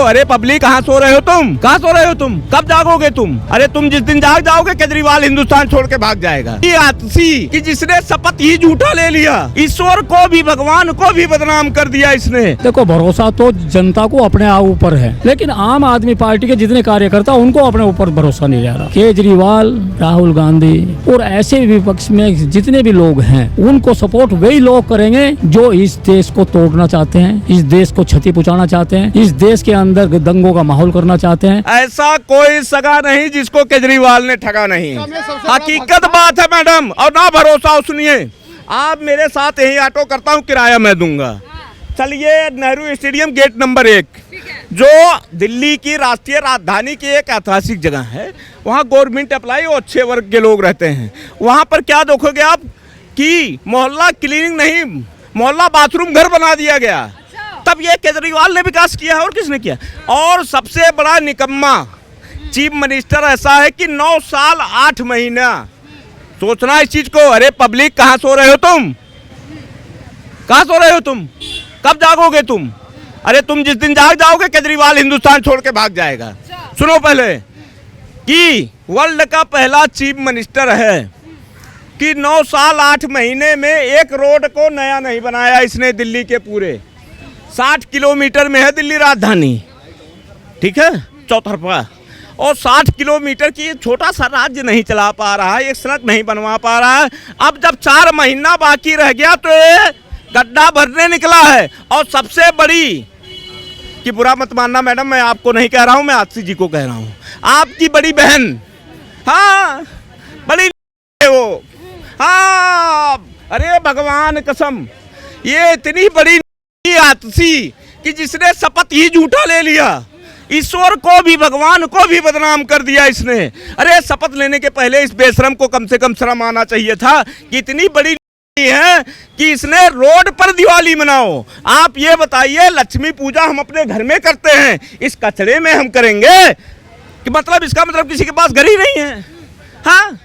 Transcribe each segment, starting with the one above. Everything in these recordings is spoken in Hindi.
अरे पब्लिक कहाँ सो रहे हो तुम? कहाँ सो रहे हो तुम? कब जागोगे तुम? अरे तुम जिस दिन जाग जाओगे केजरीवाल हिंदुस्तान छोड़ के भाग जाएगा। ये आतसी कि जिसने शपथ ही झूठा ले लिया, ईश्वर को भी भगवान को भी बदनाम कर दिया इसने। देखो भरोसा तो जनता को अपने आप ऊपर है, लेकिन आम आदमी पार्टी के जितने कार्यकर्ता उनको अपने ऊपर भरोसा नहीं रह रहा। केजरीवाल, राहुल गांधी और ऐसे विपक्ष में जितने भी लोग हैं उनको सपोर्ट वही लोग करेंगे जो इस देश को तोड़ना चाहते हैं, इस देश को क्षति पहुंचाना चाहते हैं, इस देश के अंदर दंगों का माहौल करना चाहते हैं। ऐसा कोई सगा नहीं जिसको केजरीवाल ने ठगा नहीं। हकीकत बात है मैडम, और ना भरोसा सुनिए, आप मेरे साथ यही ऑटो करता हूँ, किराया मैं दूंगा। चलिए नेहरू स्टेडियम गेट नंबर 1 जो दिल्ली की राष्ट्रीय राजधानी की एक ऐतिहासिक जगह है, वहाँ गवर्नमेंट एम्प्लॉय और अच्छे वर्ग के लोग रहते हैं। वहाँ पर क्या देखोगे आप कि मोहल्ला क्लीनिंग नहीं, मोहल्ला बाथरूम घर बना दिया गया। तब ये केजरीवाल ने विकास किया है और किसने किया? और सबसे बड़ा निकम्मा चीफ मिनिस्टर ऐसा है कि 9 साल 8 महीना सोचना इस चीज को। अरे पब्लिक कहाँ सो रहे हो तुम? कहाँ सो रहे हो तुम? कब जागोगे तुम? अरे तुम जिस दिन जाग जाओगे केजरीवाल हिंदुस्तान छोड़ के भाग जाएगा। सुनो पहले कि वर्ल्ड का पहला चीफ मिनिस्टर है कि 9 साल 8 महीने में एक रोड को नया नहीं बनाया इसने। दिल्ली के पूरे 60 किलोमीटर में है दिल्ली राजधानी, ठीक है, चौतरफा, और 60 किलोमीटर की छोटा सा राज्य नहीं चला पा रहा है, एक सड़क नहीं बनवा पा रहा है। अब जब 4 महीना बाकी रह गया तो ये गड्ढा भरने निकला है। और सबसे बड़ी कि बुरा मत मानना मैडम, मैं आपको नहीं कह रहा हूँ, मैं आतिशी जी को कह रहा हूँ, आपकी बड़ी बहन, हाँ बड़ी वो, हाँ अरे भगवान कसम, ये इतनी बड़ी आतिशी कि जिसने शपथ ही झूठा ले लिया, ईश्वर को भी भगवान को भी बदनाम कर दिया इसने। अरे शपथ लेने के पहले इस बेशरम को कम से कम शर्म आना चाहिए था कि इतनी बड़ी है कि इसने रोड पर दिवाली मनाओ। आप ये बताइए, लक्ष्मी पूजा हम अपने घर में करते हैं, इस कचड़े में हम करेंगे कि मतलब इसका मतलब किसी के पास घर ही नहीं है? हाँ,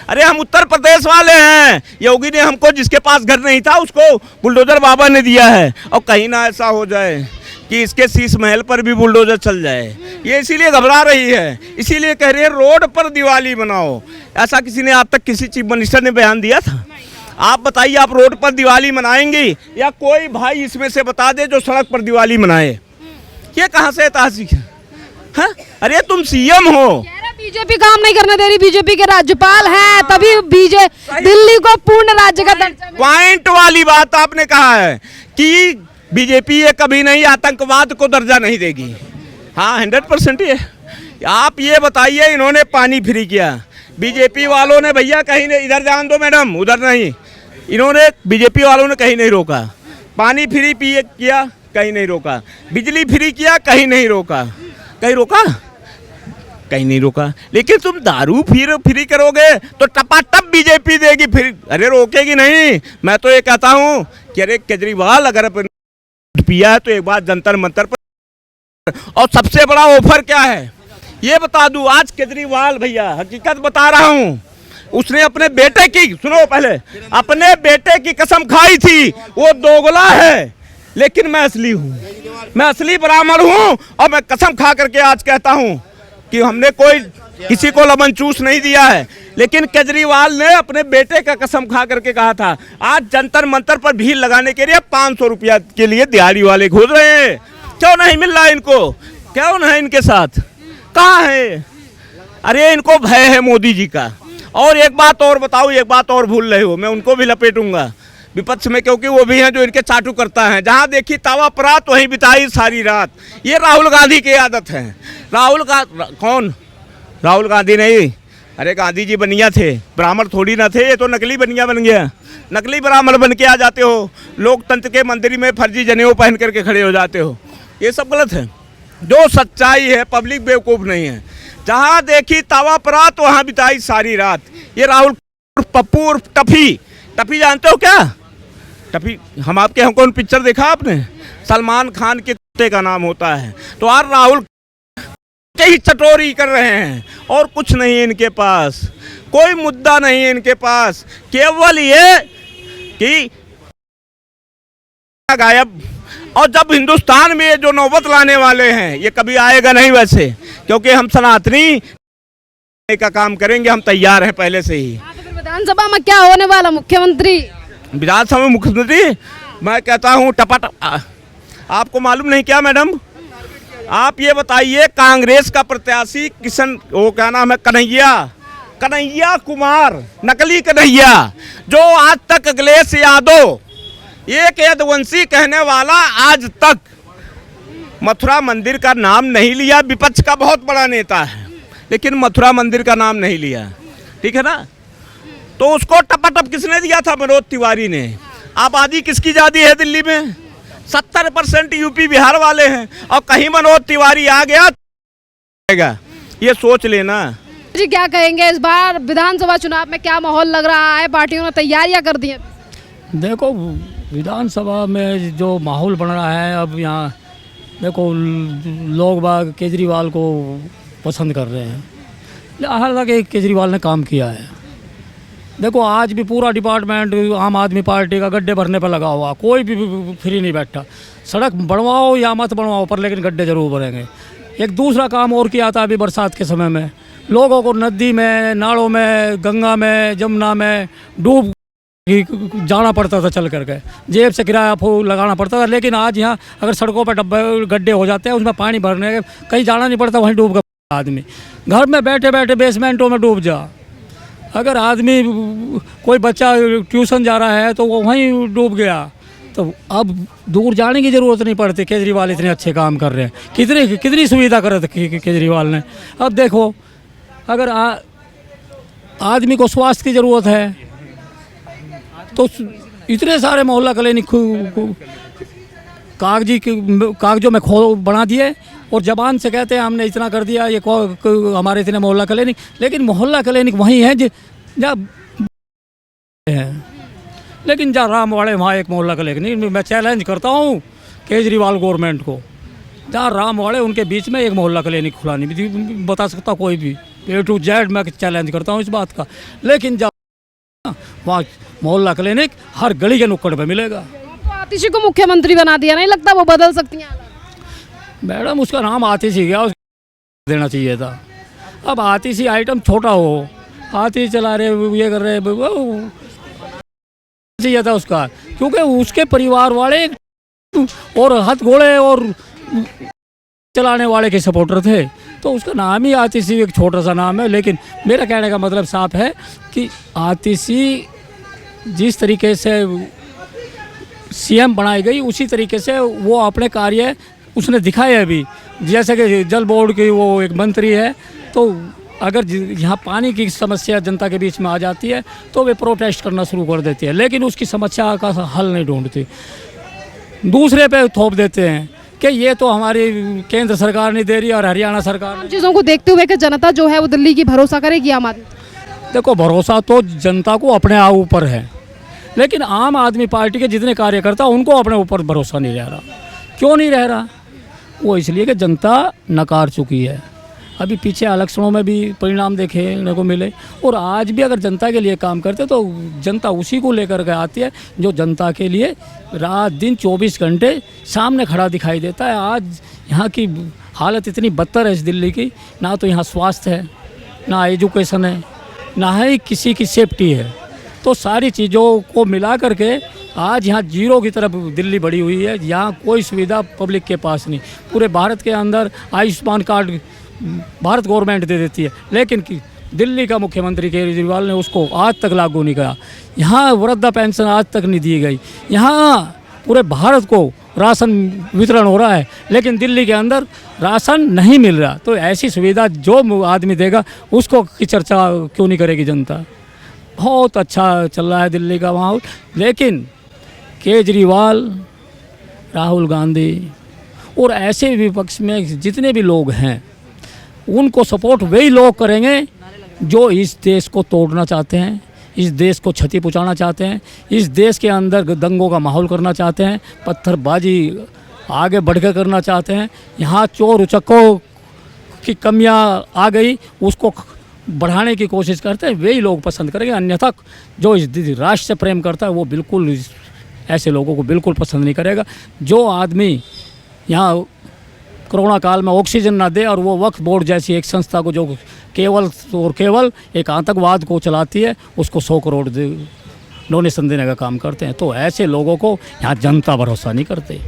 अरे हम उत्तर प्रदेश वाले हैं, योगी ने हमको जिसके पास घर नहीं था उसको बुलडोजर बाबा ने दिया है। और कहीं ना ऐसा हो जाए कि इसके शीश महल पर भी बुलडोजर चल जाए, ये इसीलिए घबरा रही है, इसीलिए कह रही है रोड पर दिवाली मनाओ। ऐसा किसी ने आज तक किसी चीफ मिनिस्टर ने बयान दिया था? आप बताइए, आप रोड पर दिवाली मनाएंगी या कोई भाई इसमें से बता दे जो सड़क पर दिवाली मनाए? ये कहाँ से ऐतिहासिक है? हाँ? अरे तुम सीएम हो। बीजेपी काम नहीं करने दे रही, बीजेपी के राज्यपाल हैं, तभी दिल्ली को पूर्ण राज्य का दर्जा। पॉइंट वाली बात आपने कहा है कि बीजेपी ये कभी नहीं आतंकवाद को दर्जा नहीं देगी। हाँ 100% ये। आप ये बताइए, इन्होंने पानी फ्री किया, बीजेपी वालों ने भैया कहीं नहीं, इधर जान दो मैडम, उधर नहीं, इन्होंने बीजेपी वालों ने कहीं नहीं रोका। पानी फ्री किया, कहीं नहीं रोका। बिजली फ्री किया, कहीं नहीं रोका। कहीं रोका? कहीं नहीं रोका। लेकिन तुम दारू फिर फ्री करोगे तो टपाटप बीजेपी देगी, फिर अरे रोकेगी नहीं। मैं तो ये कहता हूँ कि अरे केजरीवाल अगर पिया है तो एक बार जंतर मंतर पर। और सबसे बड़ा ऑफर क्या है ये बता दूं, आज केजरीवाल भैया हकीकत बता रहा हूँ, उसने अपने बेटे की, सुनो पहले, अपने बेटे की कसम खाई थी। वो दोगला है लेकिन मैं असली हूँ, मैं असली ब्राह्मण हूँ। और मैं कसम खा करके आज कहता हूँ कि हमने कोई किसी को लमन चूस नहीं दिया है। लेकिन केजरीवाल ने अपने बेटे का कसम खा करके कहा था, आज जंतर मंतर पर भीड़ लगाने के लिए 500 रुपया के लिए दिहाड़ी वाले घूर रहे हैं। क्यों नहीं मिल रहा इनको? क्यों नहीं इनके साथ? कहाँ है? अरे इनको भय है मोदी जी का। और एक बात और बताओ, एक बात और भूल रहे हो, मैं उनको भी लपेटूंगा विपक्ष में, क्योंकि वो भी हैं जो इनके चाटू करता है। जहाँ देखी तावा परात वहीं बिताई सारी रात। ये राहुल गांधी की आदत है। कौन? राहुल गांधी नहीं, अरे गांधी जी बनिया थे, ब्राह्मण थोड़ी ना थे। ये तो नकली बनिया बन गया, नकली ब्राह्मण बन के आ जाते हो, लोकतंत्र के मंदिर में फर्जी जनेऊ पहन करके खड़े हो जाते हो। ये सब गलत है। जो सच्चाई है, पब्लिक बेवकूफ़ नहीं है। जहाँ देखी तावा परात वहाँ बिताई सारी रात। ये राहुल पप्पू और टफी जानते हो क्या? टफी, हम आपके यहाँ कौन पिक्चर देखा आपने? सलमान खान के कुत्ते का नाम होता है। तो यार राहुल ही चटोरी कर रहे हैं और कुछ नहीं है इनके पास, कोई मुद्दा नहीं है इनके पास। केवल ये कि गायब और जब हिंदुस्तान में ये जो नौबत लाने वाले हैं ये कभी आएगा नहीं वैसे, क्योंकि हम सनातनी का काम करेंगे, हम तैयार हैं पहले से ही। हाँ, तो फिर विधानसभा में क्या होने वाला मुख्यमंत्री? विधानसभा में मुख्यमंत्री मैं कहता हूँ टपाटप। आपको मालूम नहीं क्या मैडम? आप ये बताइए, कांग्रेस का प्रत्याशी किशन, वो क्या नाम है, कन्हैया कुमार, नकली कन्हैया, जो आज तक अखिलेश यादव एक यदुवंशी कहने वाला आज तक मथुरा मंदिर का नाम नहीं लिया। विपक्ष का बहुत बड़ा नेता है लेकिन मथुरा मंदिर का नाम नहीं लिया, ठीक है ना? तो उसको टपाटप किसने दिया था? मनोज तिवारी ने। आबादी किसकी ज़्यादा है दिल्ली में? 70% यूपी बिहार वाले हैं, और कहीं मनोज तिवारी आ गया, ये सोच लेना। जी क्या कहेंगे, इस बार विधानसभा चुनाव में क्या माहौल लग रहा है? पार्टियों ने तैयारियां कर दी हैं? देखो, विधानसभा में जो माहौल बन रहा है, अब यहाँ देखो लोग बाग केजरीवाल को पसंद कर रहे हैं। हालांकि केजरीवाल ने काम किया है। देखो, आज भी पूरा डिपार्टमेंट आम आदमी पार्टी का गड्ढे भरने पर लगा हुआ, कोई भी फ्री नहीं बैठा। सड़क बनवाओ या मत बनवाओ पर लेकिन गड्ढे जरूर भरेंगे। एक दूसरा काम और किया था अभी बरसात के समय में, लोगों को नदी में, नालों में, गंगा में, जमुना में डूब जाना पड़ता था, चल करके जेब से किराया लगाना पड़ता था। लेकिन आज यहाँ अगर सड़कों पर डब्बे गड्ढे हो जाते हैं, उसमें पानी भरने कहीं जाना नहीं पड़ता, वहीं डूब कर आदमी घर में बैठे बैठे बेसमेंटों में डूब जा। अगर आदमी कोई बच्चा ट्यूशन जा रहा है तो वो वहीं डूब गया, तो अब दूर जाने की ज़रूरत नहीं पड़ती। केजरीवाल इतने अच्छे काम कर रहे हैं, कितनी सुविधा कर रखी केजरीवाल ने। अब देखो, अगर आदमी को स्वास्थ्य की ज़रूरत है तो इतने सारे मोहल्ला क्लिनिक कागजों में बना दिए और जबान से कहते हैं हमने इतना कर दिया, ये हमारे इतने मोहल्ला क्लिनिक। लेकिन मोहल्ला क्लिनिक वहीं है जहाँ है, लेकिन जहाँ रामवाड़े वहाँ एक मोहल्ला क्लिनिक। मैं चैलेंज करता हूँ केजरीवाल गवर्नमेंट को, जहाँ रामवाड़े उनके बीच में एक मोहल्ला क्लिनिक खुला नहीं बता सकता कोई भी, A to Z मैं चैलेंज करता हूँ इस बात का। लेकिन जब वहाँ मोहल्ला क्लिनिक हर गली के नुक्कड़ पे मिलेगा। तो आतिशी को मुख्यमंत्री बना दिया, नहीं लगता वो बदल सकती हैं? मैडम, उसका नाम आतिशी गया, उसको देना चाहिए था। अब आतिशी आइटम छोटा हो, आतिशी चला रहे, ये कर रहे, चाहिए था उसका, क्योंकि उसके परिवार वाले और हाथ घोड़े और चलाने वाले के सपोर्टर थे, तो उसका नाम ही आतिशी एक छोटा सा नाम है। लेकिन मेरा कहने का मतलब साफ है कि आतिशी जिस तरीके से सीएम बनाई गई उसी तरीके से वो अपने कार्य उसने दिखाए अभी। जैसे कि जल बोर्ड की वो एक मंत्री है, तो अगर यहाँ पानी की समस्या जनता के बीच में आ जाती है तो वे प्रोटेस्ट करना शुरू कर देती है, लेकिन उसकी समस्या का हल नहीं ढूंढती, दूसरे पे थोप देते हैं कि ये तो हमारी केंद्र सरकार नहीं दे रही और हरियाणा सरकार। चीज़ों को देखते हुए कि जनता जो है वो दिल्ली की भरोसा करेगी आम आदमी? देखो, भरोसा तो जनता को अपने आप ऊपर है, लेकिन आम आदमी पार्टी के जितने कार्यकर्ता उनको अपने ऊपर भरोसा नहीं रह रहा। क्यों नहीं रह रहा? वो इसलिए कि जनता नकार चुकी है। अभी पीछे इलेक्शनों में भी परिणाम देखने को मिले, और आज भी अगर जनता के लिए काम करते तो जनता उसी को लेकर के आती है जो जनता के लिए रात दिन 24 घंटे सामने खड़ा दिखाई देता है। आज यहाँ की हालत इतनी बदतर है इस दिल्ली की, ना तो यहाँ स्वास्थ्य है, ना एजुकेशन है, ना ही किसी की सेफ्टी है। तो सारी चीज़ों को मिला करके आज यहाँ जीरो की तरफ दिल्ली बढ़ी हुई है। यहाँ कोई सुविधा पब्लिक के पास नहीं। पूरे भारत के अंदर आयुष्मान कार्ड भारत गवर्नमेंट दे देती है, लेकिन दिल्ली का मुख्यमंत्री केजरीवाल ने उसको आज तक लागू नहीं किया। यहाँ वृद्धा पेंशन आज तक नहीं दी गई। यहाँ पूरे भारत को राशन वितरण हो रहा है, लेकिन दिल्ली के अंदर राशन नहीं मिल रहा। तो ऐसी सुविधा जो आदमी देगा उसको की चर्चा क्यों नहीं करेगी जनता? बहुत अच्छा चल रहा है दिल्ली का माहौल, लेकिन केजरीवाल, राहुल गांधी और ऐसे विपक्ष में जितने भी लोग हैं उनको सपोर्ट वही लोग करेंगे जो इस देश को तोड़ना चाहते हैं, इस देश को क्षति पहुंचाना चाहते हैं, इस देश के अंदर दंगों का माहौल करना चाहते हैं, पत्थरबाजी आगे बढ़ कर करना चाहते हैं। यहाँ चोर उचक्कों की कमियां आ गई, उसको बढ़ाने की कोशिश करते हैं, वही लोग पसंद करेंगे। अन्यथा जो इस राष्ट्र से प्रेम करता है वो बिल्कुल ऐसे लोगों को बिल्कुल पसंद नहीं करेगा। जो आदमी यहाँ कोरोना काल में ऑक्सीजन ना दे और वो वक्फ बोर्ड जैसी एक संस्था को जो केवल और केवल एक आतंकवाद को चलाती है, उसको 100 करोड़ डोनेशन देने का काम करते हैं, तो ऐसे लोगों को यहाँ जनता भरोसा नहीं करते।